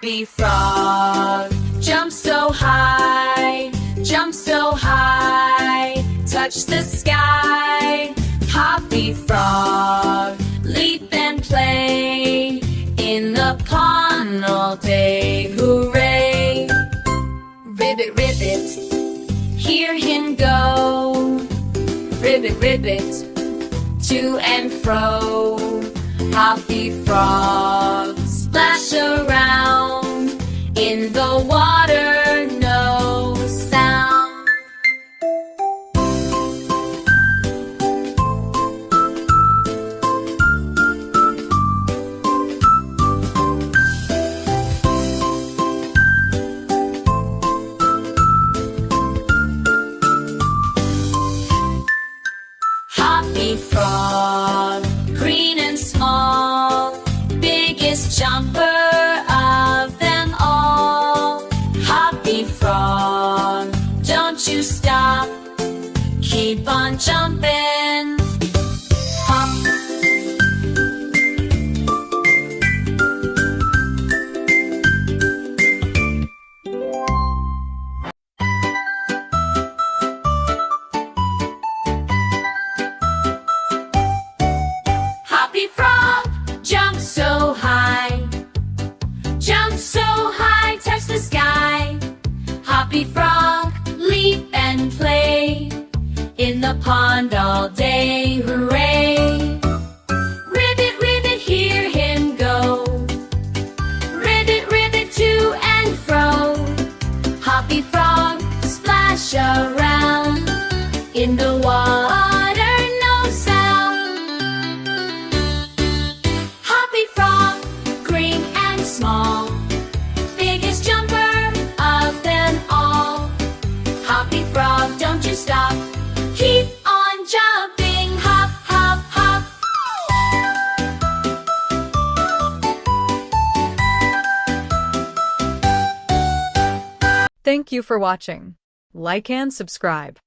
Hoppy Frog, jump so high, touch the sky. Hoppy Frog, leap and play in the pond all day, hooray! Ribbit, ribbit, hear him go. Ribbit, ribbit, to and fro. Hoppy Frog, splash around in the water, no sound. Hoppy Frog, green and small, biggest jumper of them all. Hoppy Frog, don't you stop, keep on jumping. Hop. Hoppy Frog, jump so high, touch the sky. Hoppy Frog, leap and play in the pond all day, hooray! Ribbit, ribbit, hear him go. Ribbit, ribbit, to and fro. Hoppy Frog, splash around in the water, no sound. Hoppy Frog, green and small, biggest jumper of them all. Hoppy Frog, don't you stop, keep on jumping, hop, hop, hop. Thank you for watching. Like and subscribe.